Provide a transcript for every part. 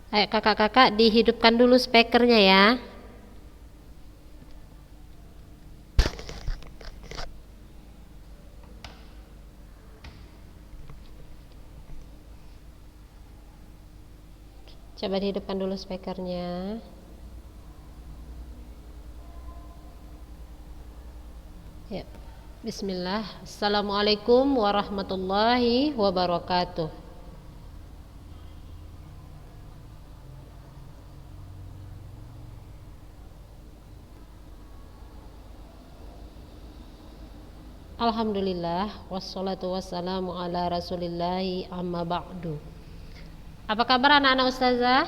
Ayo kakak-kakak dihidupkan dulu speakernya ya. Coba dihidupkan dulu speakernya. Ya. Bismillah. Assalamualaikum warahmatullahi wabarakatuh. Alhamdulillah wassalatu wassalamu ala rasulillahi amma ba'du. Apa kabar anak-anak ustazah?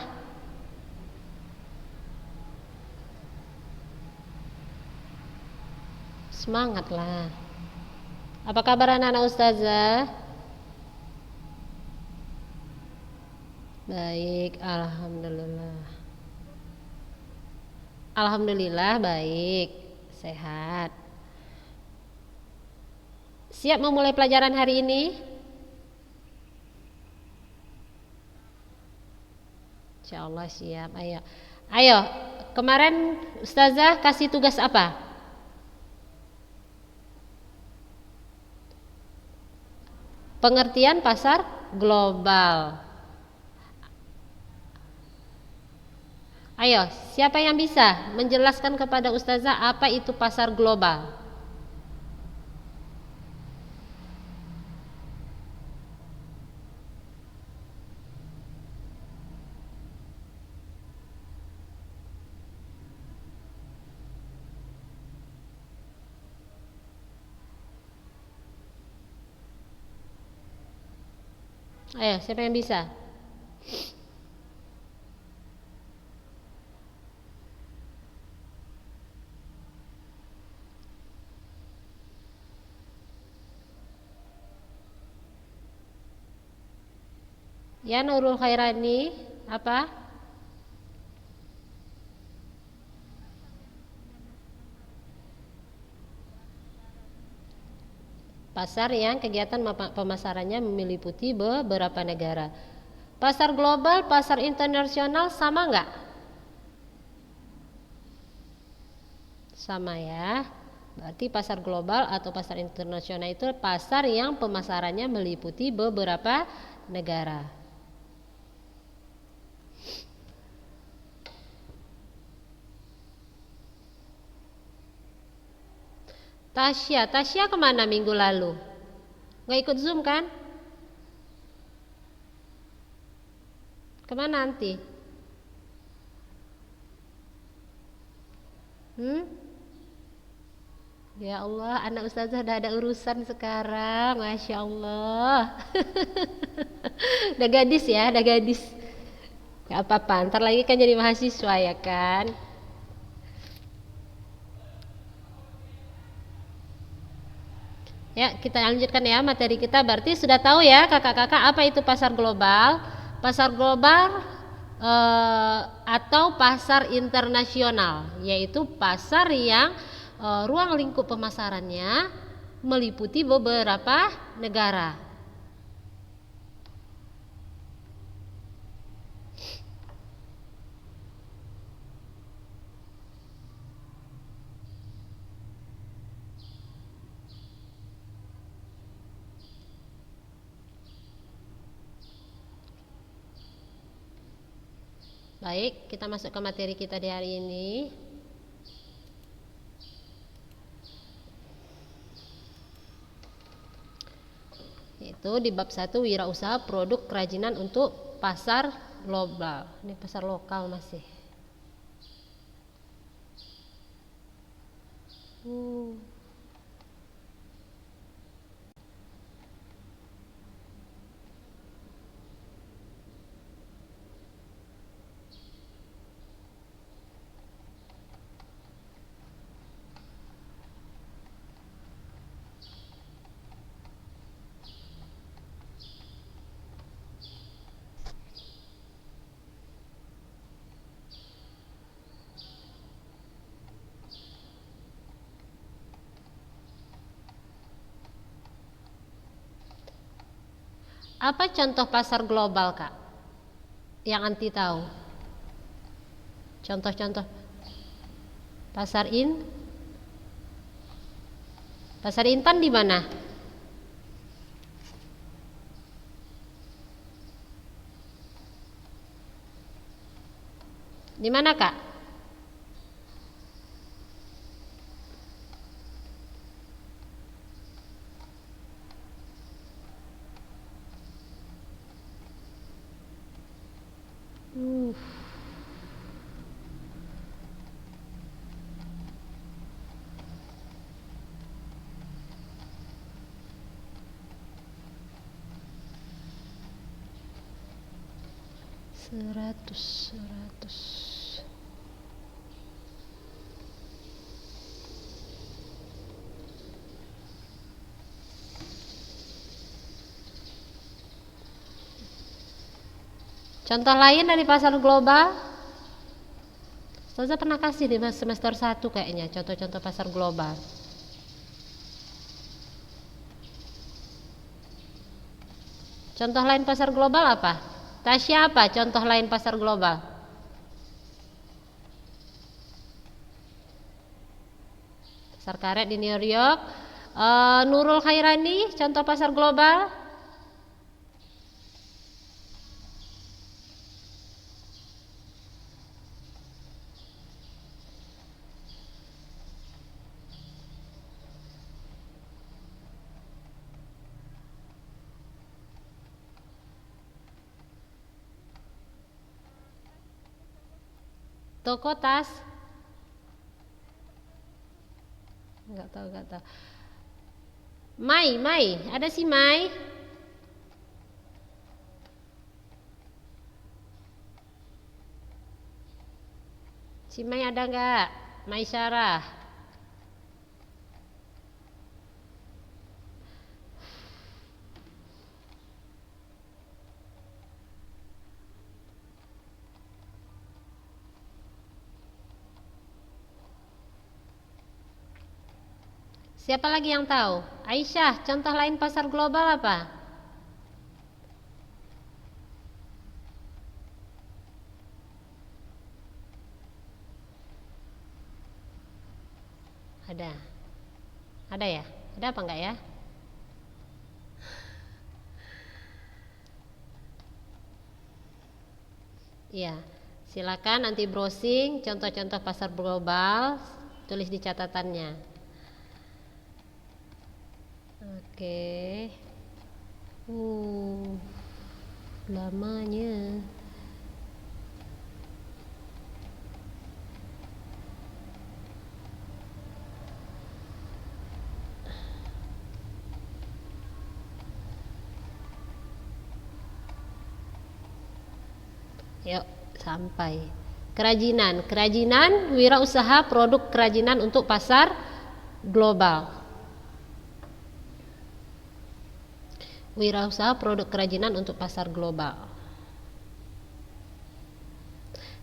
Semangatlah. Apa kabar anak-anak ustazah? Baik, alhamdulillah. Alhamdulillah baik, sehat. Siap memulai pelajaran hari ini? Insyaallah siap. Ayo. Ayo, kemarin ustazah kasih tugas apa? Pengertian pasar global. Ayo, siapa yang bisa menjelaskan kepada ustazah apa itu pasar global? Ayo, siapa yang bisa? Ya, Nurul Khairani, apa? Pasar yang kegiatan pemasarannya meliputi beberapa negara. Pasar global, pasar internasional sama nggak? Sama ya. Berarti pasar global atau pasar internasional itu pasar yang pemasarannya meliputi beberapa negara. Tasya kemana minggu lalu? Nggak ikut Zoom kan? Kemana nanti? Ya Allah, anak ustazah udah ada urusan sekarang, Masya Allah. Udah gadis ya, udah gadis. Gak apa-apa, ntar lagi kan jadi mahasiswa ya kan. Ya, kita lanjutkan ya materi kita. Berarti sudah tahu ya kakak-kakak apa itu pasar global? Pasar global atau pasar internasional, yaitu pasar yang ruang lingkup pemasarannya meliputi beberapa negara. Baik, kita masuk ke materi kita di hari ini. Yaitu di bab 1 wirausaha produk kerajinan untuk pasar global. Ini pasar lokal masih. Apa contoh pasar global, Kak? Yang anti tahu. Contoh-contoh. Pasar Intan di mana? Di mana, Kak? Uh. Seratus. Contoh lain dari pasar global? Ustazah pernah kasih di semester 1 kayaknya, contoh-contoh pasar global. Contoh lain pasar global apa? Tasya, apa contoh lain pasar global? Pasar karet di New York. Nurul Khairani, contoh pasar global? Toko tas? Enggak tahu. Mai, ada si Mai? Si Mai ada enggak? Mai Syarah. Siapa lagi yang tahu? Aisyah, contoh lain pasar global apa? Ada. Ada ya? Ada apa enggak ya? Iya. Silakan nanti browsing contoh-contoh pasar global, tulis di catatannya. Oke. Lamanya. Yuk, sampai. Kerajinan, wirausaha produk kerajinan untuk pasar global. Wirausaha produk kerajinan untuk pasar global.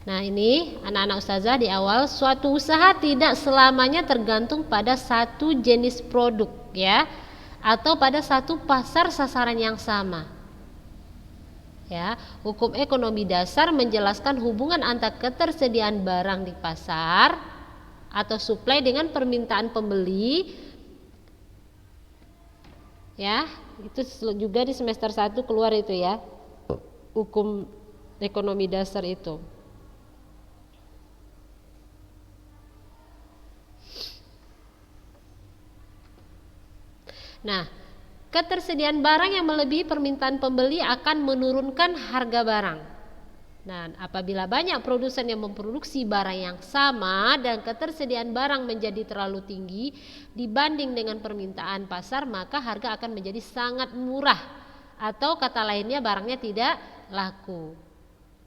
Nah, ini anak-anak ustazah di awal, suatu usaha tidak selamanya tergantung pada satu jenis produk ya, atau pada satu pasar sasaran yang sama. Ya, hukum ekonomi dasar menjelaskan hubungan antara ketersediaan barang di pasar atau supply dengan permintaan pembeli. Ya, itu juga di semester 1 keluar itu ya, hukum ekonomi dasar itu. Nah, ketersediaan barang yang melebihi permintaan pembeli akan menurunkan harga barang. Nah, apabila banyak produsen yang memproduksi barang yang sama dan ketersediaan barang menjadi terlalu tinggi dibanding dengan permintaan pasar, maka harga akan menjadi sangat murah, atau kata lainnya barangnya tidak laku.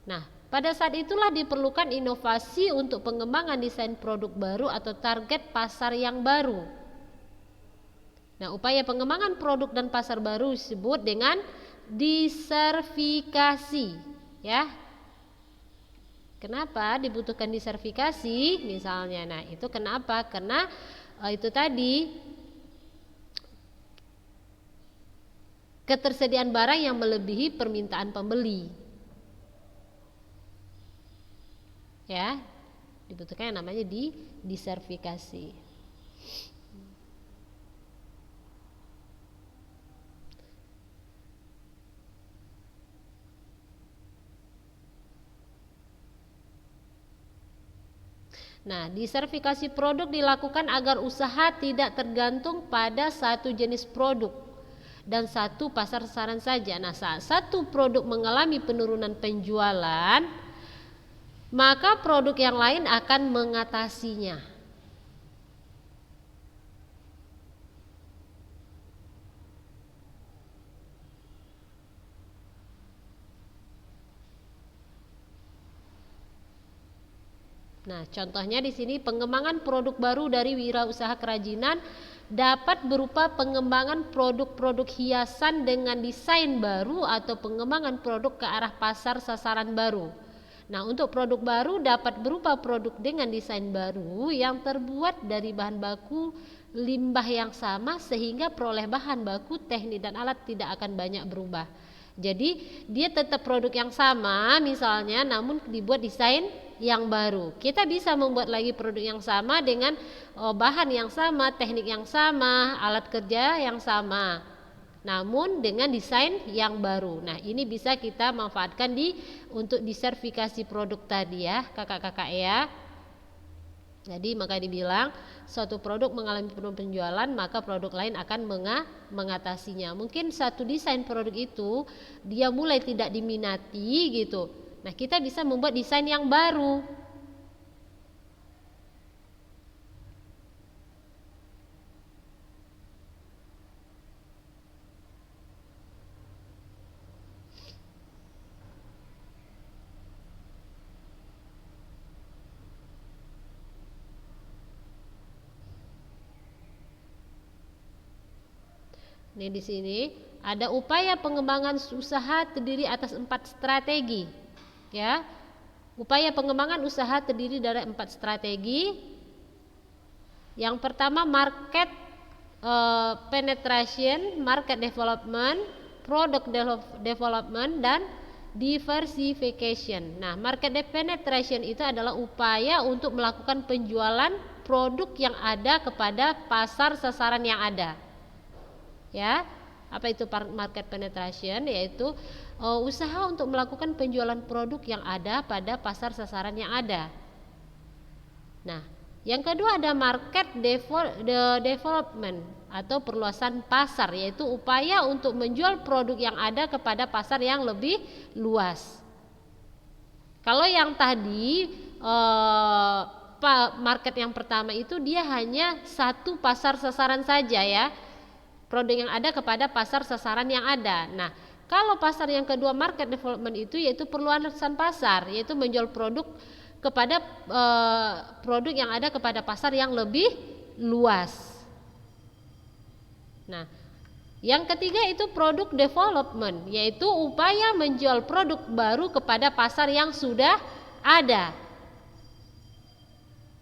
Nah, pada saat itulah diperlukan inovasi untuk pengembangan desain produk baru atau target pasar yang baru. Nah, upaya pengembangan produk dan pasar baru disebut dengan disertifikasi, ya. Kenapa dibutuhkan disertifikasi misalnya? Nah, itu kenapa? Karena itu tadi, ketersediaan barang yang melebihi permintaan pembeli. Ya, dibutuhkan yang namanya disertifikasi. Nah, disertifikasi produk dilakukan agar usaha tidak tergantung pada satu jenis produk dan satu pasar sasaran saja. Nah, saat satu produk mengalami penurunan penjualan, maka produk yang lain akan mengatasinya. Nah, contohnya di sini pengembangan produk baru dari wirausaha kerajinan dapat berupa pengembangan produk-produk hiasan dengan desain baru atau pengembangan produk ke arah pasar sasaran baru. Nah, untuk produk baru dapat berupa produk dengan desain baru yang terbuat dari bahan baku limbah yang sama sehingga peroleh bahan baku, teknik dan alat tidak akan banyak berubah. Jadi dia tetap produk yang sama misalnya, namun dibuat desain yang baru. Kita bisa membuat lagi produk yang sama dengan bahan yang sama, teknik yang sama, alat kerja yang sama, namun dengan desain yang baru. Nah, ini bisa kita manfaatkan untuk disertifikasi produk tadi ya, kakak-kakak ya. Jadi maka dibilang suatu produk mengalami penurunan penjualan, maka produk lain akan mengatasinya. Mungkin satu desain produk itu dia mulai tidak diminati gitu. Nah, kita bisa membuat desain yang baru. Nih di sini ada upaya pengembangan usaha terdiri atas 4 strategi. Ya, upaya pengembangan usaha terdiri dari 4 strategi. Yang pertama market penetration, market development, product development, dan diversification. Nah, market penetration itu adalah upaya untuk melakukan penjualan produk yang ada kepada pasar sasaran yang ada. Ya, apa itu market penetration? Yaitu usaha untuk melakukan penjualan produk yang ada pada pasar sasaran yang ada. Nah, yang kedua ada market development atau perluasan pasar, yaitu upaya untuk menjual produk yang ada kepada pasar yang lebih luas. Kalau yang tadi market yang pertama itu dia hanya satu pasar sasaran saja ya, produk yang ada kepada pasar sasaran yang ada. Nah, kalau pasar yang kedua market development itu yaitu perluasan pasar, yaitu menjual produk kepada produk yang ada kepada pasar yang lebih luas. Nah, yang ketiga itu produk development, yaitu upaya menjual produk baru kepada pasar yang sudah ada.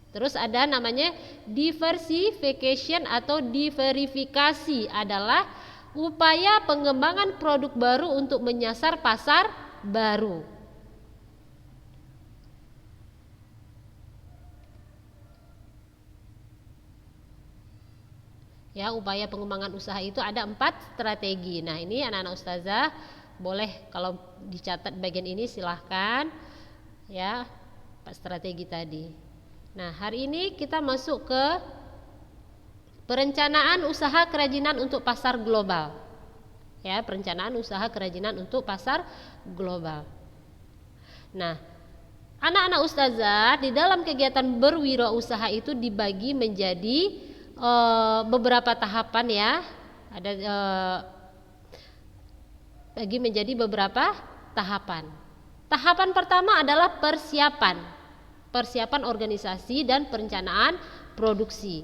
Terus ada namanya diversification atau diverifikasi, adalah upaya pengembangan produk baru untuk menyasar pasar baru. Ya, upaya pengembangan usaha itu ada 4 strategi. Nah, ini anak-anak ustazah boleh kalau dicatat bagian ini silahkan ya, 4 strategi tadi. Nah, hari ini kita masuk ke perencanaan usaha kerajinan untuk pasar global. Ya, perencanaan usaha kerajinan untuk pasar global. Nah, anak-anak ustazah di dalam kegiatan berwirausaha itu dibagi menjadi beberapa tahapan ya. Ada bagi menjadi beberapa tahapan. Tahapan pertama adalah persiapan organisasi dan perencanaan produksi.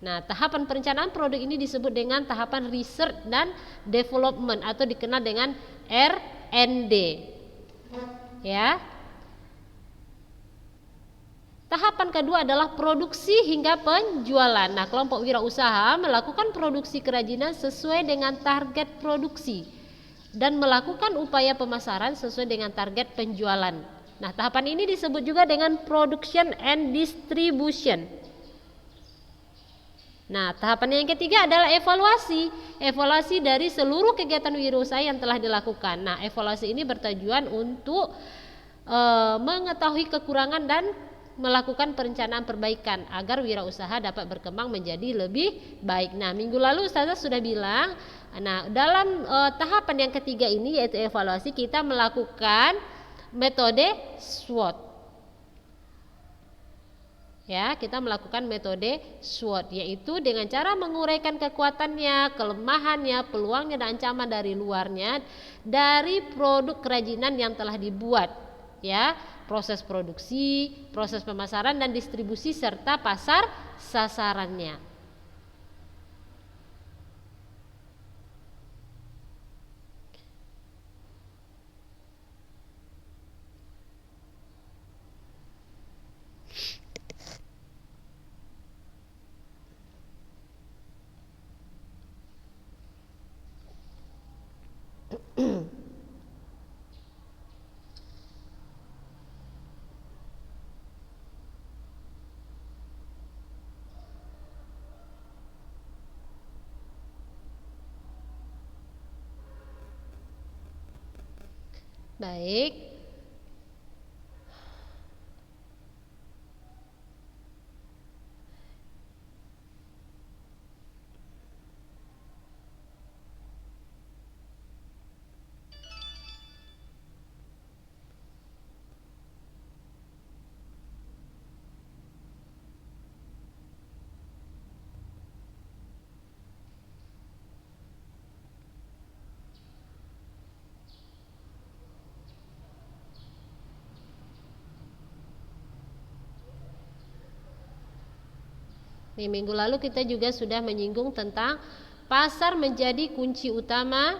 Nah, tahapan perencanaan produk ini disebut dengan tahapan research dan development atau dikenal dengan R&D. Ya. Tahapan kedua adalah produksi hingga penjualan. Nah, kelompok wirausaha melakukan produksi kerajinan sesuai dengan target produksi dan melakukan upaya pemasaran sesuai dengan target penjualan. Nah, tahapan ini disebut juga dengan production and distribution. Nah, tahapan yang ketiga adalah evaluasi. Evaluasi dari seluruh kegiatan wirausaha yang telah dilakukan. Nah, evaluasi ini bertujuan untuk mengetahui kekurangan dan melakukan perencanaan perbaikan agar wirausaha dapat berkembang menjadi lebih baik. Nah, minggu lalu Ustazah sudah bilang, nah dalam tahapan yang ketiga ini yaitu evaluasi, kita melakukan metode SWOT. Ya, kita melakukan metode SWOT, yaitu dengan cara menguraikan kekuatannya, kelemahannya, peluangnya dan ancaman dari luarnya dari produk kerajinan yang telah dibuat, ya, proses produksi, proses pemasaran dan distribusi serta pasar sasarannya. Baik. Di minggu lalu kita juga sudah menyinggung tentang pasar menjadi kunci utama.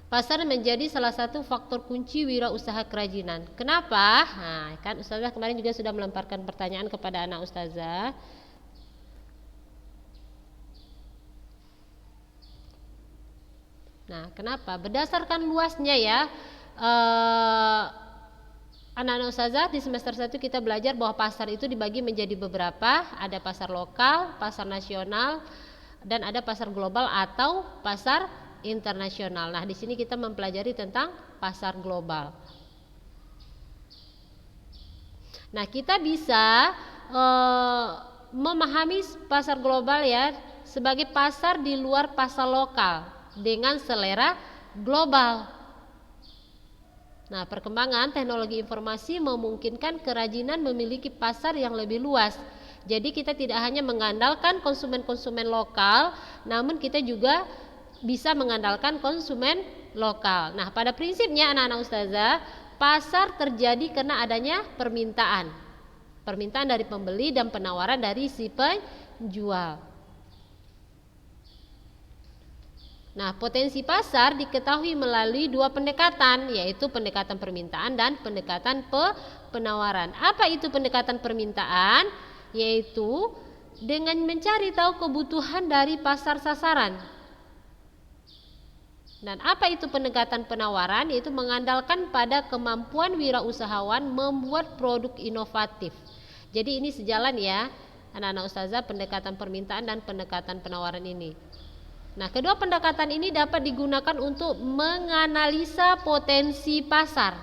Pasar menjadi salah satu faktor kunci wirausaha kerajinan. Kenapa? Nah, kan Ustazah kemarin juga sudah melemparkan pertanyaan kepada anak Ustazah. Nah, kenapa? Berdasarkan luasnya ya, anak-anak Ustazah di semester 1 kita belajar bahwa pasar itu dibagi menjadi beberapa. Ada pasar lokal, pasar nasional, dan ada pasar global atau pasar internasional. Nah, di sini kita mempelajari tentang pasar global. Nah, kita bisa memahami pasar global ya sebagai pasar di luar pasar lokal dengan selera global. Nah, perkembangan teknologi informasi memungkinkan kerajinan memiliki pasar yang lebih luas. Jadi kita tidak hanya mengandalkan konsumen-konsumen lokal, namun kita juga bisa mengandalkan konsumen lokal. Nah, pada prinsipnya anak-anak Ustazah, pasar terjadi karena adanya permintaan. Permintaan dari pembeli dan penawaran dari si penjual. Nah, potensi pasar diketahui melalui dua pendekatan, yaitu pendekatan permintaan dan pendekatan penawaran. Apa itu pendekatan permintaan? Yaitu dengan mencari tahu kebutuhan dari pasar sasaran. Dan apa itu pendekatan penawaran? Yaitu mengandalkan pada kemampuan wirausahawan membuat produk inovatif. Jadi ini sejalan ya anak-anak Ustazah, pendekatan permintaan dan pendekatan penawaran ini. Nah, kedua pendekatan ini dapat digunakan untuk menganalisa potensi pasar.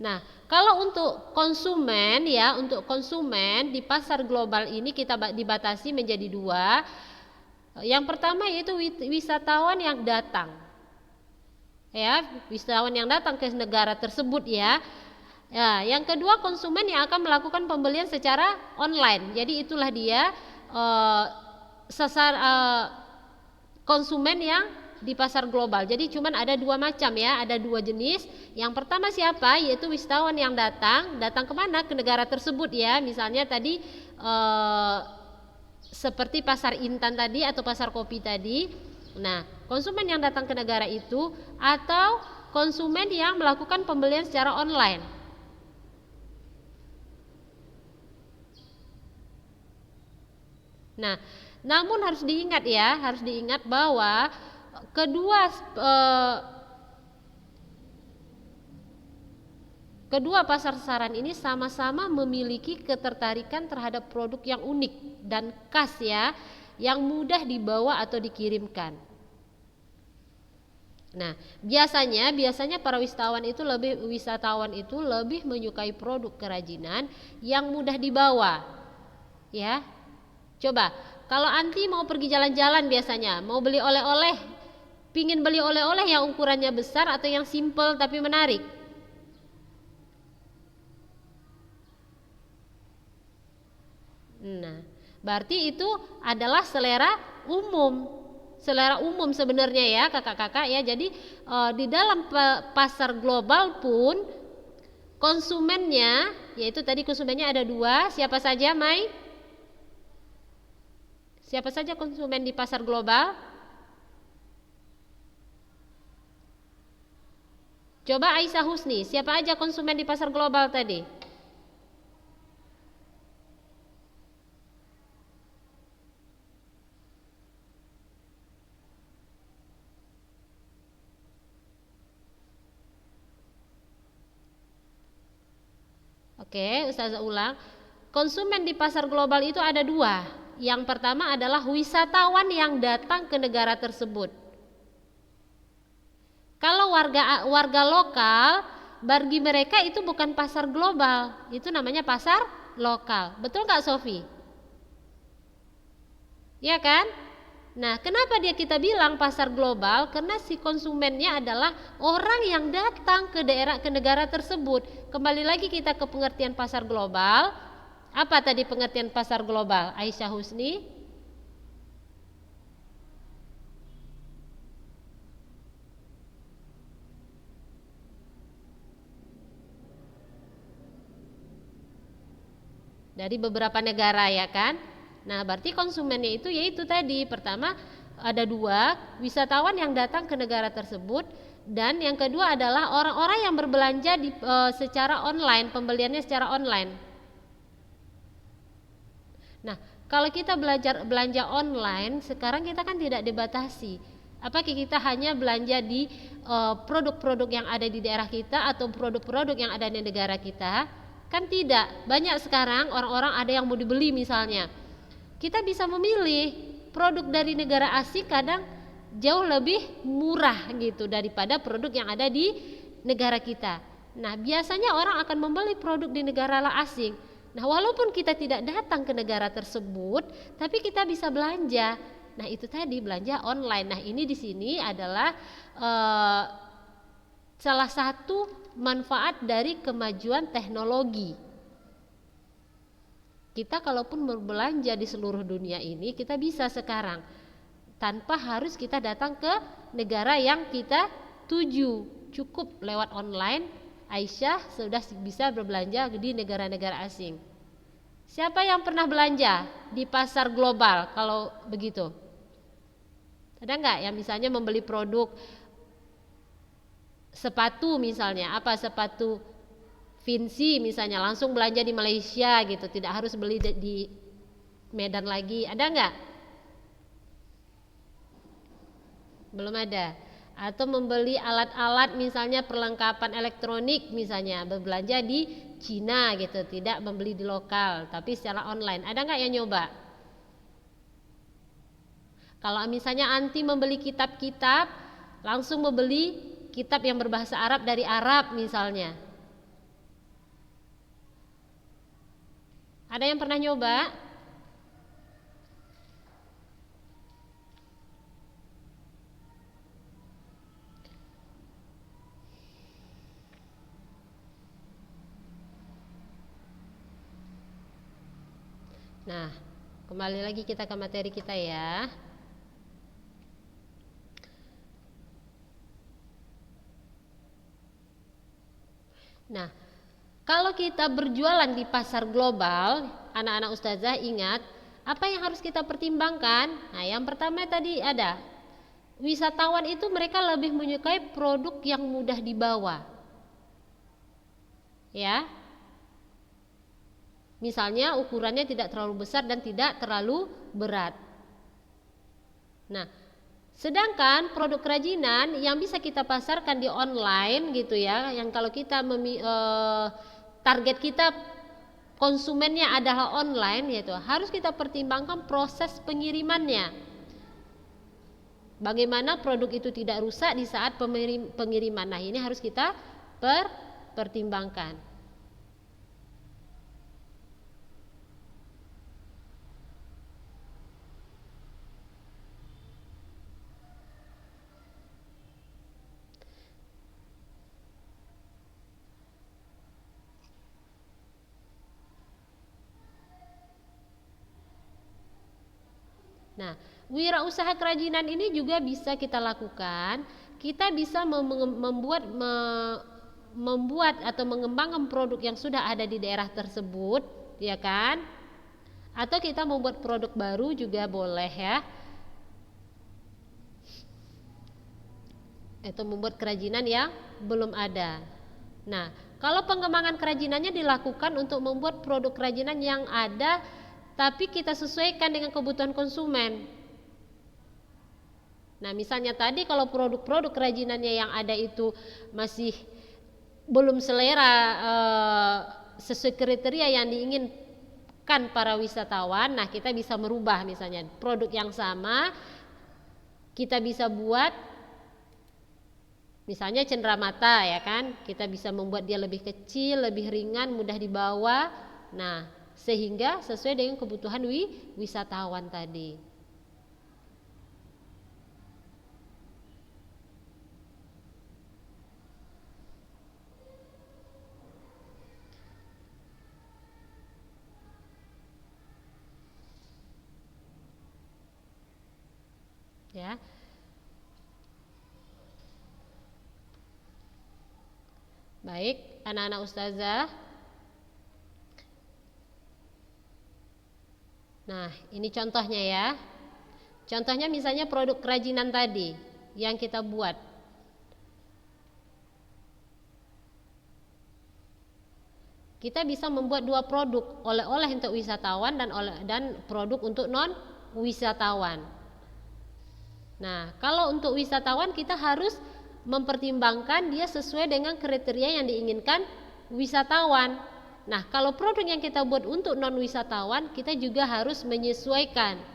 Nah, kalau untuk konsumen ya, untuk konsumen di pasar global ini kita dibatasi menjadi dua. Yang pertama yaitu wisatawan yang datang. Ya, wisatawan yang datang ke negara tersebut ya. Ya, yang kedua konsumen yang akan melakukan pembelian secara online. Jadi itulah dia konsumen yang di pasar global. Jadi cuman ada dua macam ya, ada dua jenis. Yang pertama siapa? Yaitu wisatawan yang datang kemana? Ke negara tersebut ya. Misalnya tadi seperti pasar Intan tadi atau pasar kopi tadi. Nah, konsumen yang datang ke negara itu atau konsumen yang melakukan pembelian secara online. Nah, namun harus diingat ya, harus diingat bahwa kedua Kedua pasar sasaran ini sama-sama memiliki ketertarikan terhadap produk yang unik dan khas ya, yang mudah dibawa atau dikirimkan. Nah, biasanya para wisatawan itu lebih menyukai produk kerajinan yang mudah dibawa. Ya. Coba, kalau anti mau pergi jalan-jalan biasanya, mau beli oleh-oleh, pingin beli oleh-oleh yang ukurannya besar atau yang simple tapi menarik? Nah, berarti itu adalah selera umum. Selera umum sebenarnya ya kakak-kakak ya. Jadi di dalam pasar global pun konsumennya, yaitu tadi konsumennya ada dua, siapa saja Mai? Siapa saja konsumen di pasar global? Coba Aisyah Husni, siapa aja konsumen di pasar global tadi? Oke, Ustazah ulang. Konsumen di pasar global itu ada dua. Yang pertama adalah wisatawan yang datang ke negara tersebut. Kalau warga lokal, bagi mereka itu bukan pasar global, itu namanya pasar lokal. Betul nggak Sofi? Ya kan? Nah, kenapa kita bilang pasar global? Karena si konsumennya adalah orang yang datang ke negara tersebut. Kembali lagi kita ke pengertian pasar global. Apa tadi pengertian pasar global? Aisyah Husni? Dari beberapa negara ya kan? Nah, berarti konsumennya itu yaitu tadi, pertama ada dua, wisatawan yang datang ke negara tersebut, dan yang kedua adalah orang-orang yang berbelanja secara online, pembeliannya secara online. Nah, kalau kita belanja online, sekarang kita kan tidak dibatasi. Apakah kita hanya belanja di produk-produk yang ada di daerah kita atau produk-produk yang ada di negara kita? Kan tidak. Banyak sekarang orang-orang ada yang mau dibeli misalnya. Kita bisa memilih produk dari negara asing kadang jauh lebih murah gitu daripada produk yang ada di negara kita. Nah, biasanya orang akan membeli produk di negara asing. Nah, walaupun kita tidak datang ke negara tersebut, tapi kita bisa belanja. Nah, itu tadi belanja online. Nah, ini di sini adalah salah satu manfaat dari kemajuan teknologi. Kita kalaupun berbelanja di seluruh dunia ini, kita bisa sekarang tanpa harus kita datang ke negara yang kita tuju. Cukup lewat online, Aisyah sudah bisa berbelanja di negara-negara asing. Siapa yang pernah belanja di pasar global kalau begitu? Ada nggak yang misalnya membeli produk sepatu misalnya, apa sepatu Vinci misalnya, langsung belanja di Malaysia gitu, tidak harus beli di Medan lagi, ada nggak? Belum ada. Atau membeli alat-alat misalnya perlengkapan elektronik misalnya, berbelanja di Cina gitu, tidak membeli di lokal tapi secara online, ada nggak yang nyoba? Kalau misalnya anti membeli kitab-kitab, langsung membeli kitab yang berbahasa Arab dari Arab misalnya, ada yang pernah nyoba? Nah, kembali lagi kita ke materi kita ya. Nah, kalau kita berjualan di pasar global, anak-anak ustazah ingat apa yang harus kita pertimbangkan? Nah, yang pertama tadi ada wisatawan itu mereka lebih menyukai produk yang mudah dibawa. Ya. Misalnya ukurannya tidak terlalu besar dan tidak terlalu berat. Nah, Sedangkan produk kerajinan yang bisa kita pasarkan di online gitu ya, yang kalau kita target kita konsumennya adalah online, yaitu harus kita pertimbangkan proses pengirimannya. Bagaimana produk itu tidak rusak di saat pengiriman. Nah, ini harus kita pertimbangkan. Nah, wirausaha kerajinan ini juga bisa kita lakukan. Kita bisa membuat atau mengembangkan produk yang sudah ada di daerah tersebut, ya kan? Atau kita membuat produk baru juga boleh ya. Atau membuat kerajinan yang belum ada. Nah, kalau pengembangan kerajinannya dilakukan untuk membuat produk kerajinan yang ada, tapi kita sesuaikan dengan kebutuhan konsumen. Nah, misalnya tadi kalau produk-produk kerajinannya yang ada itu masih belum selera sesuai kriteria yang diinginkan para wisatawan, nah kita bisa merubah, misalnya produk yang sama kita bisa buat misalnya cenderamata, ya kan, kita bisa membuat dia lebih kecil, lebih ringan, mudah dibawa. Nah, sehingga sesuai dengan kebutuhan wisatawan tadi. Ya. Baik, anak-anak ustazah. Nah, ini contohnya ya. Contohnya misalnya produk kerajinan tadi yang kita buat. Kita bisa membuat dua produk, oleh-oleh untuk wisatawan dan produk untuk non wisatawan. Nah, kalau untuk wisatawan kita harus mempertimbangkan dia sesuai dengan kriteria yang diinginkan wisatawan. Nah, kalau produk yang kita buat untuk non wisatawan, kita juga harus menyesuaikan.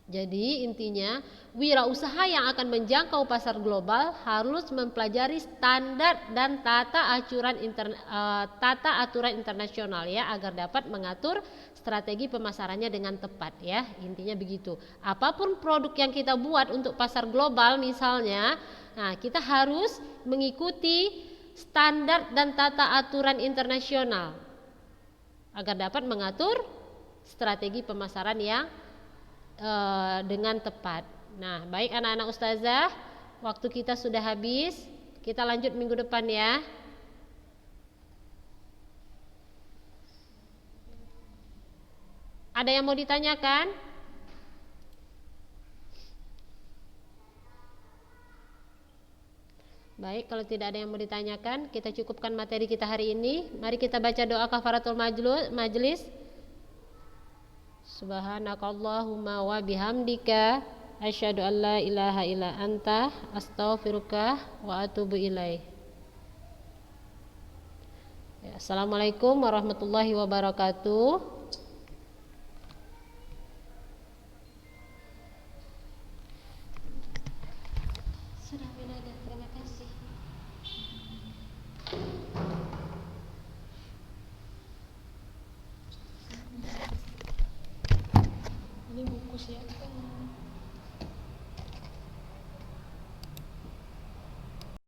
Jadi intinya, wirausaha yang akan menjangkau pasar global harus mempelajari standar dan tata aturan internasional ya, agar dapat mengatur strategi pemasarannya dengan tepat ya. Intinya begitu. Apapun produk yang kita buat untuk pasar global misalnya, nah kita harus mengikuti standar dan tata aturan internasional agar dapat mengatur strategi pemasaran yang dengan tepat. Nah, baik anak-anak ustazah, waktu kita sudah habis. Kita lanjut minggu depan ya. Ada yang mau ditanyakan? Baik, kalau tidak ada yang mau ditanyakan, kita cukupkan materi kita hari ini. Mari kita baca doa kafaratul majlis. Subhanakallahumma wa bihamdika asyhadu an la ilaha illa anta astaghfiruka wa atubu ilaih. Ya, assalamualaikum warahmatullahi wabarakatuh. Sudah Minada, terima kasih. Ini buku siapa?